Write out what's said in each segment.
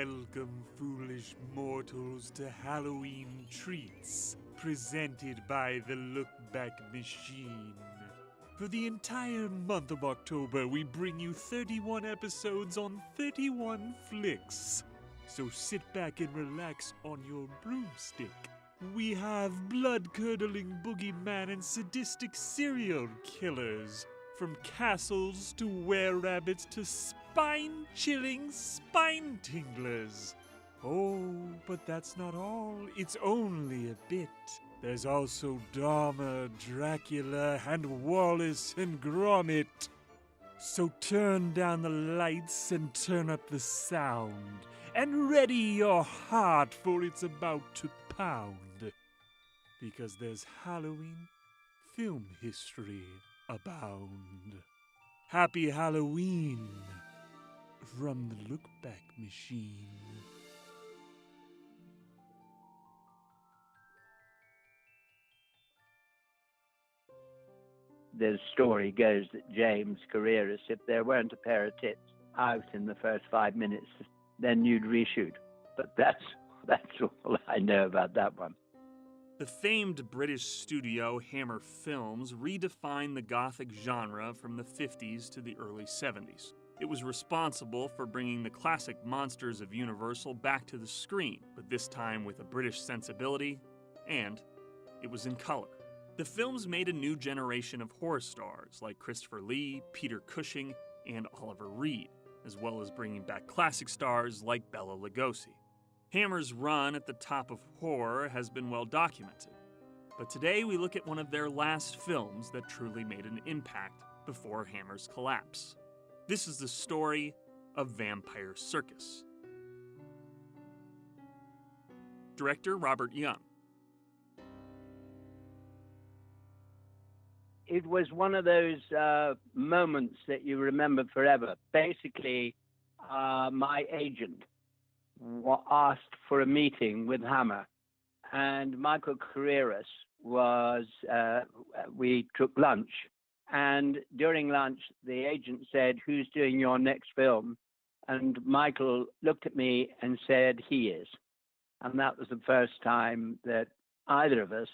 Welcome, foolish mortals, to Halloween Treats, presented by the Look Back Machine. For the entire month of October, we bring you 31 episodes on 31 flicks. So sit back and relax on your broomstick. We have blood-curdling boogeyman and sadistic serial killers. From castles to were-rabbits to spine-chilling spine-tinglers. Oh, but that's not all. It's only a bit. There's also Dahmer, Dracula, and Wallace and Gromit. So turn down the lights and turn up the sound. And ready your heart, for it's about to pound. Because there's Halloween film history abound. Happy Halloween from the Look Back Machine. The story goes that James Carreras, if there weren't a pair of tits out in the first 5 minutes, then you'd reshoot. But that's all I know about that one. The famed British studio Hammer Films redefined the Gothic genre from the 50s to the early 70s. It was responsible for bringing the classic monsters of Universal back to the screen, but this time with a British sensibility, and it was in color. The films made a new generation of horror stars like Christopher Lee, Peter Cushing, and Oliver Reed, as well as bringing back classic stars like Bela Lugosi. Hammer's run at the top of horror has been well documented, but today we look at one of their last films that truly made an impact before Hammer's collapse. This is the story of Vampire Circus. Director Robert Young. It was one of those moments that you remember forever. Basically, my agent asked for a meeting with Hammer, and Michael Carreras was, we took lunch, and during lunch, the agent said, "Who's doing your next film?" And Michael looked at me and said, "He is." And that was the first time that either of us,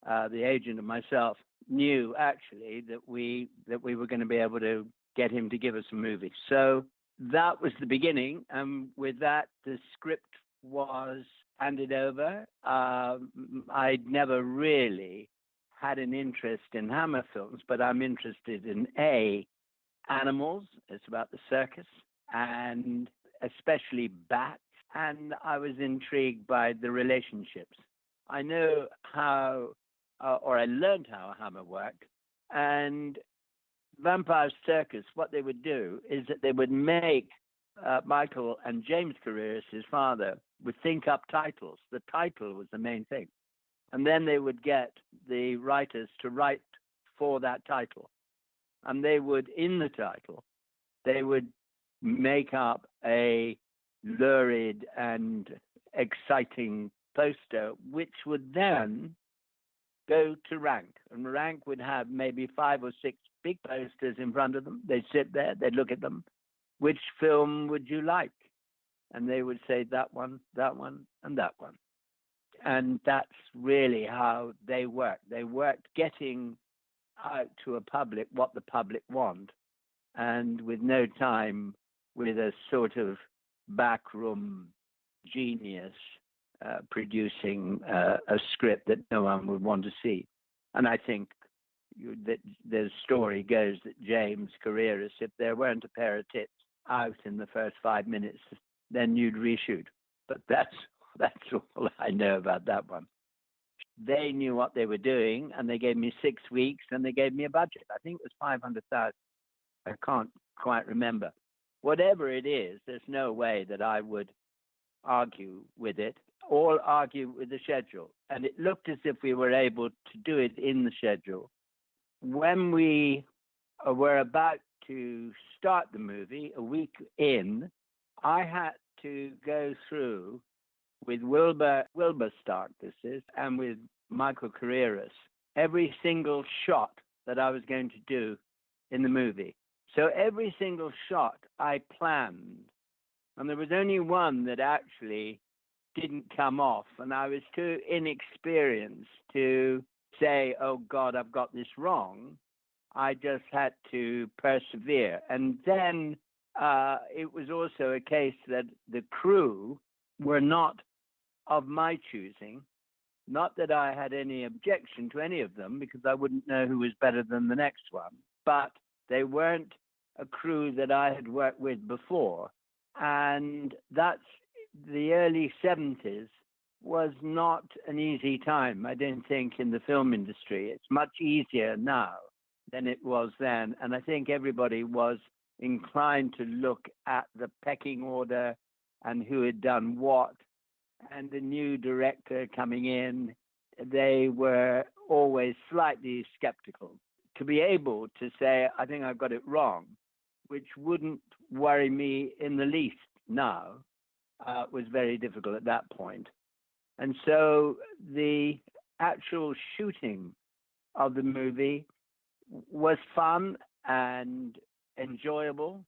the agent and myself, knew actually that we were going to be able to get him to give us a movie. So that was the beginning, and with that, the script was handed over. I'd never really had an interest in Hammer films, but I'm interested in animals. It's about the circus, and especially bats, and I was intrigued by the relationships. I know how, or I learned how Hammer worked, and Vampire Circus, what they would do is that they would make Michael and James Carreras, his father, would think up titles. The title was the main thing. And then they would get the writers to write for that title. And they would, in the title, they would make up a lurid and exciting poster, which would then go to Rank. And Rank would have maybe 5 or 6 big posters in front of them. They'd sit there, they'd look at them. Which film would you like? And they would say that one, and that one. And that's really how they worked. They worked getting out to a public what the public want, and with no time, with a sort of backroom genius producing a script that no one would want to see. And I think that the story goes that James Carreras, if there weren't a pair of tits out in the first 5 minutes, then you'd reshoot. But that's all I know about that one. They knew what they were doing, and they gave me 6 weeks, and they gave me a budget. I think it was 500,000. I can't quite remember. Whatever it is, there's no way that I would argue with it or argue with the schedule. And it looked as if we were able to do it in the schedule. When we were about to start the movie, a week in, I had to go through with Wilbur Stark, and with Michael Carreras, every single shot that I was going to do in the movie. So every single shot I planned And there was only one that actually didn't come off. And I was too inexperienced to say, oh, God, I've got this wrong. I just had to persevere. And then it was also a case that the crew were not of my choosing. Not that I had any objection to any of them, because I wouldn't know who was better than the next one. But they weren't a crew that I had worked with before. And that's the early 70s was not an easy time, I don't think, in the film industry. It's much easier now than it was then. And I think everybody was inclined to look at the pecking order and who had done what. And the new director coming in, they were always slightly skeptical. To be able to say, I think I've got it wrong, which wouldn't worry me in the least now, was very difficult at that point. And so the actual shooting of the movie was fun and enjoyable,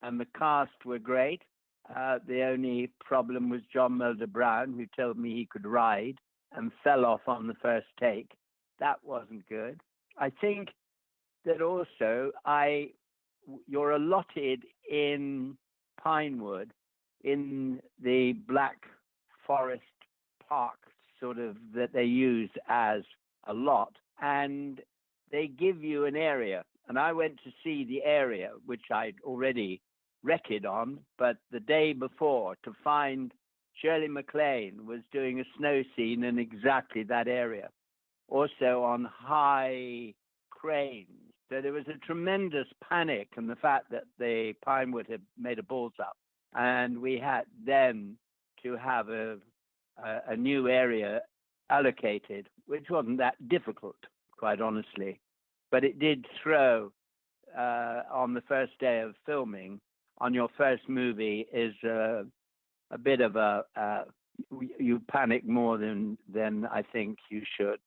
and the cast were great. The only problem was John Mulder Brown, who told me he could ride and fell off on the first take. That wasn't good. I think that also you're allotted in Pinewood in the Black Forest Park sort of that they use as a lot, and they give you an area. And I went to see the area, which I'd already reckoned on, but the day before, to find Shirley MacLaine was doing a snow scene in exactly that area, also on high cranes. So there was a tremendous panic, and the fact that the Pinewood had made a balls up, and we had then to have a new area allocated, which wasn't that difficult, quite honestly. But it did throw, on the first day of filming, on your first movie, is a bit of you panic more than I think you should.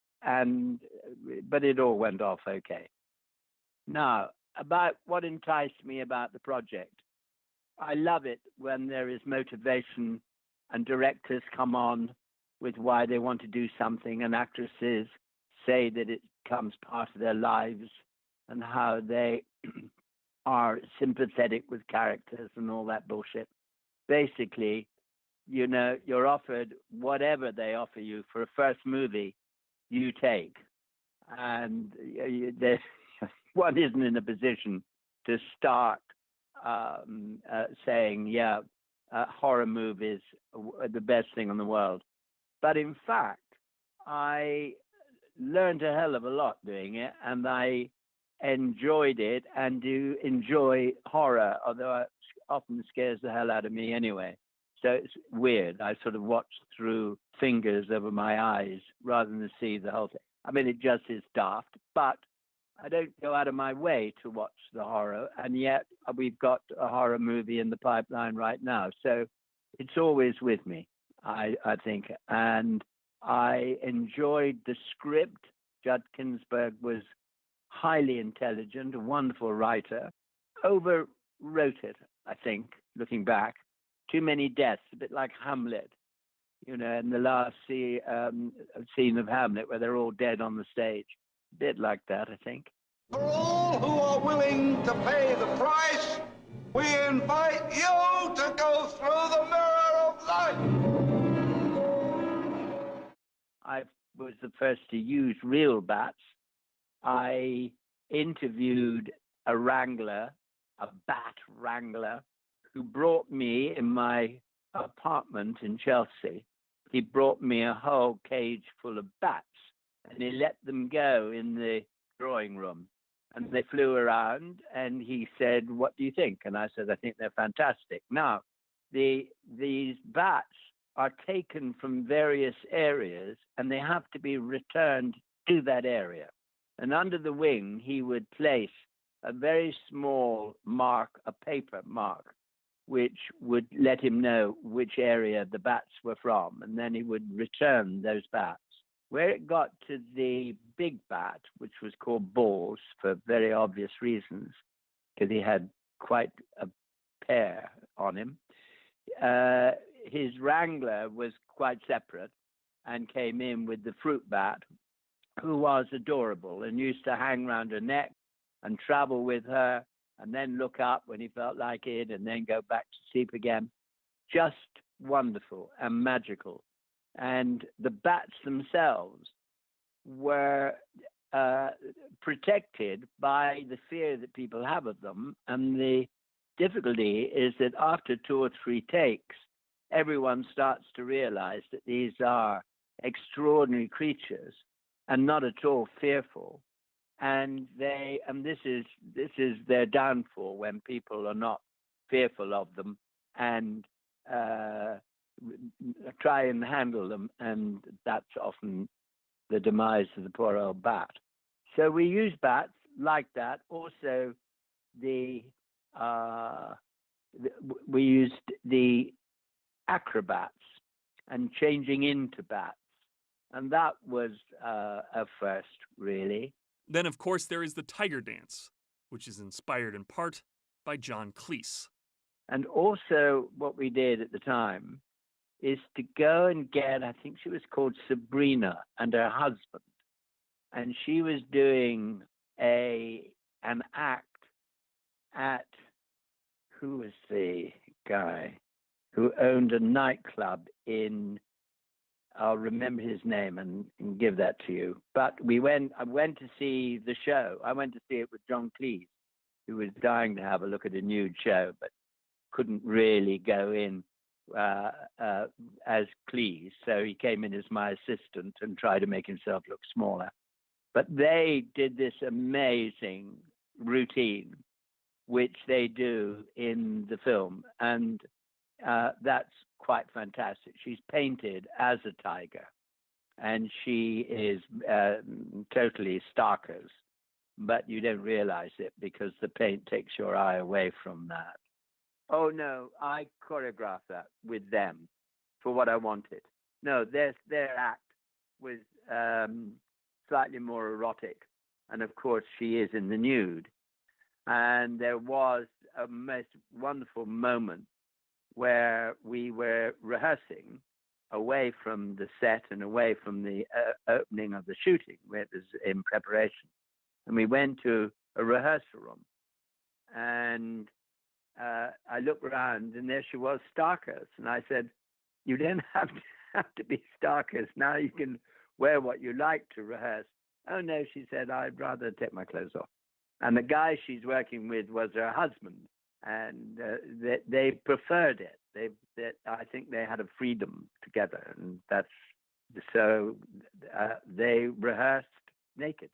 But it all went off okay. Now, about what enticed me about the project. I love it when there is motivation and directors come on with why they want to do something, and actresses say that it becomes part of their lives and how they are sympathetic with characters and all that bullshit. Basically, you're offered whatever they offer you for a first movie, you take. And one isn't in a position to start saying, horror movies are the best thing in the world. But in fact, I learned a hell of a lot doing it, and I enjoyed it and do enjoy horror, although it often scares the hell out of me anyway. So it's weird. I sort of watch through fingers over my eyes rather than see the whole thing. I mean, it just is daft, but I don't go out of my way to watch the horror, and yet we've got a horror movie in the pipeline right now. So it's always with me, I think. And I enjoyed the script. Judd Ginsburg was highly intelligent, a wonderful writer. Overwrote it, I think, looking back. Too many deaths, a bit like Hamlet, in the last scene of Hamlet where they're all dead on the stage. A bit like that, I think. For all who are willing to pay the price, we invite you to go through the mirror of life. I was the first to use real bats. I interviewed a wrangler, a bat wrangler, who brought me in my apartment in Chelsea. He brought me a whole cage full of bats, and he let them go in the drawing room. And they flew around, and he said, "What do you think?" And I said, "I think they're fantastic." Now, these bats are taken from various areas, and they have to be returned to that area. And under the wing, he would place a very small mark, a paper mark, which would let him know which area the bats were from. And then he would return those bats. Where it got to the big bat, which was called Balls for very obvious reasons, because he had quite a pair on him, his wrangler was quite separate and came in with the fruit bat, who was adorable and used to hang round her neck and travel with her and then look up when he felt like it and then go back to sleep again. Just wonderful and magical. And the bats themselves were protected by the fear that people have of them. And the difficulty is that after 2 or 3 takes, everyone starts to realize that these are extraordinary creatures and not at all fearful. And this is their downfall, when people are not fearful of them and try and handle them, and that's often the demise of the poor old bat. So we use bats like that. Also, we used the acrobats and changing into bats, and that was a first, really. Then, of course, there is the tiger dance, which is inspired in part by John Cleese. And also what we did at the time is to go and get, I think she was called Sabrina, and her husband. And she was doing an act at, who was the guy who owned a nightclub in, I'll remember his name and give that to you. But I went to see the show. I went to see it with John Cleese, who was dying to have a look at a nude show, but couldn't really go in as Cleese. So he came in as my assistant and tried to make himself look smaller. But they did this amazing routine, which they do in the film. And that's quite fantastic. She's painted as a tiger, and she is totally starkers, but you don't realize it because the paint takes your eye away from that. Oh, no, I choreographed that with them for what I wanted. No, their act was slightly more erotic, and of course she is in the nude. And there was a most wonderful moment where we were rehearsing away from the set and away from the opening of the shooting, where it was in preparation. And we went to a rehearsal room, and I looked around, and there she was, Starkers. And I said, you don't have to be Starkers. Now you can wear what you like to rehearse. Oh, no, she said, I'd rather take my clothes off. And the guy she's working with was her husband, and they preferred it. I think they had a freedom together, and that's so they rehearsed naked.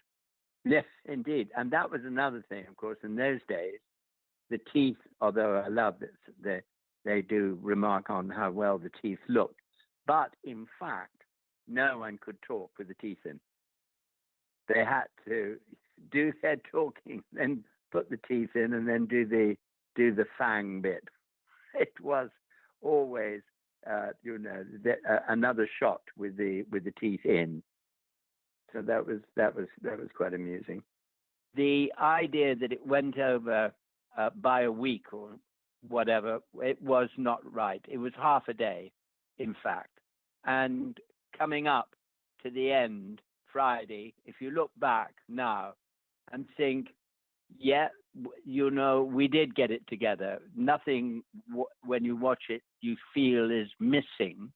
Yes, indeed. And that was another thing, of course, in those days. The teeth, although I love it, they do remark on how well the teeth looked. But in fact, no one could talk with the teeth in. They had to do their talking, then put the teeth in, and then do the fang bit. It was always, another shot with the teeth in. So that was quite amusing. The idea that it went over by a week or whatever, it was not right. It was half a day, in fact. And coming up to the end, Friday, if you look back now and think, yeah, we did get it together. Nothing, when you watch it, you feel is missing,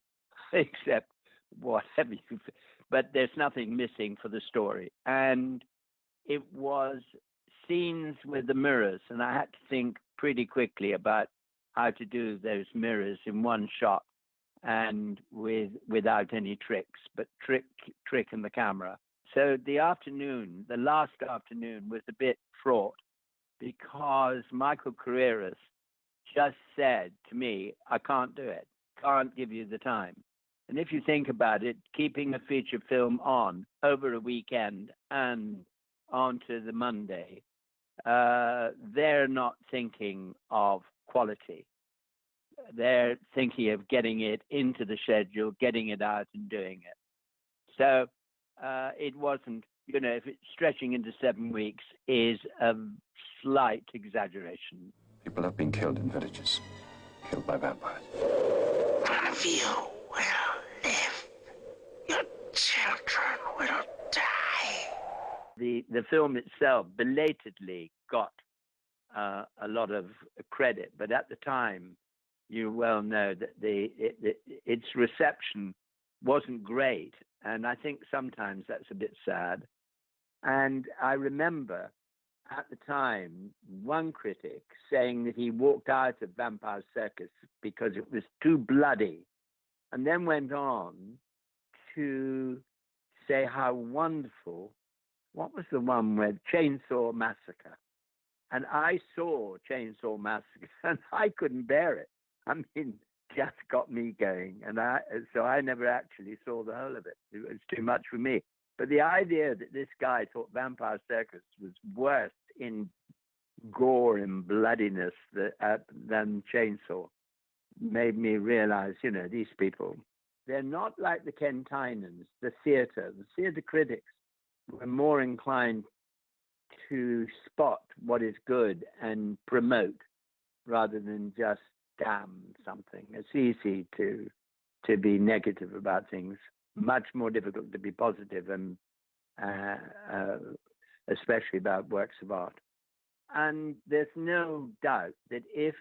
except whatever you feel. But there's nothing missing for the story. And it was scenes with the mirrors, and I had to think pretty quickly about how to do those mirrors in one shot and without any tricks, but trick in the camera. So the last afternoon was a bit fraught because Michael Carreras just said to me, I can't do it, can't give you the time. And if you think about it, keeping a feature film on over a weekend and onto the Monday, they're not thinking of quality. They're thinking of getting it into the schedule, getting it out and doing it. So it wasn't, if it's stretching into 7 weeks is a slight exaggeration. People have been killed in villages, killed by vampires. None of you will live. Your children will die. The film itself belatedly got a lot of credit, but at the time, you well know that its reception wasn't great, and I think sometimes that's a bit sad. And I remember at the time one critic saying that he walked out of Vampire Circus because it was too bloody, and then went on to say how wonderful. What was the one with Chainsaw Massacre? And I saw Chainsaw Massacre, and I couldn't bear it. I mean, just got me going, and so I never actually saw the whole of it. It was too much for me. But the idea that this guy thought Vampire Circus was worse in gore and bloodiness than Chainsaw made me realize, these people, they're not like the Ken Tynans, the theater critics were more inclined to spot what is good and promote rather than just damn something. It's easy to be negative about things, much more difficult to be positive, and especially about works of art. And there's no doubt that if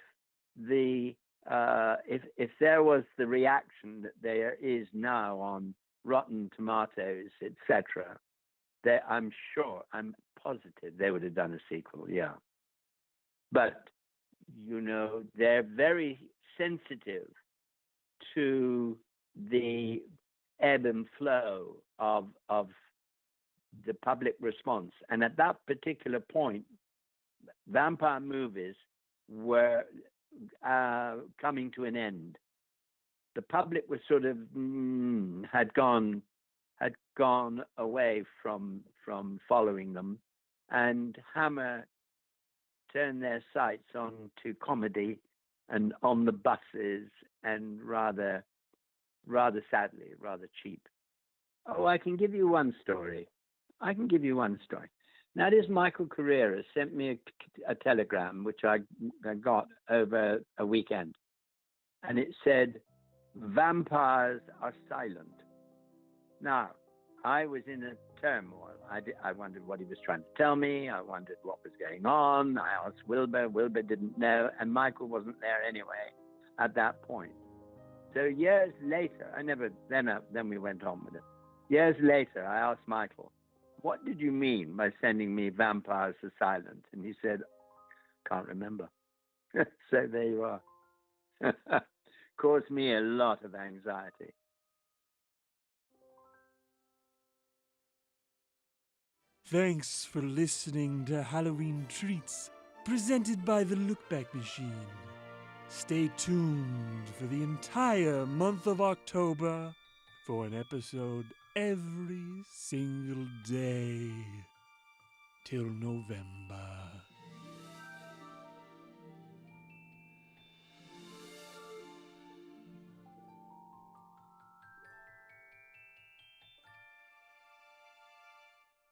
there was the reaction that there is now on Rotten Tomatoes, etc., I'm positive they would have done a sequel, yeah. But, they're very sensitive to the ebb and flow of the public response. And at that particular point, vampire movies were coming to an end. The public was sort of had gone away from following them, and Hammer turned their sights on to comedy and on the buses, and rather sadly, rather cheap. Oh, I can give you one story. Now, this Michael Carrera sent me a telegram, which I got over a weekend, and it said, "Vampires are silent." Now, I was in a turmoil. I wondered what he was trying to tell me. I wondered what was going on. I asked Wilbur. Wilbur didn't know, and Michael wasn't there anyway at that point. So years later, then we went on with it. Years later, I asked Michael, "What did you mean by sending me Vampires are silent?" And he said, "Can't remember." So there you are. Caused me a lot of anxiety. Thanks for listening to Halloween Treats, presented by the Lookback Machine. Stay tuned for the entire month of October for an episode every single day till November.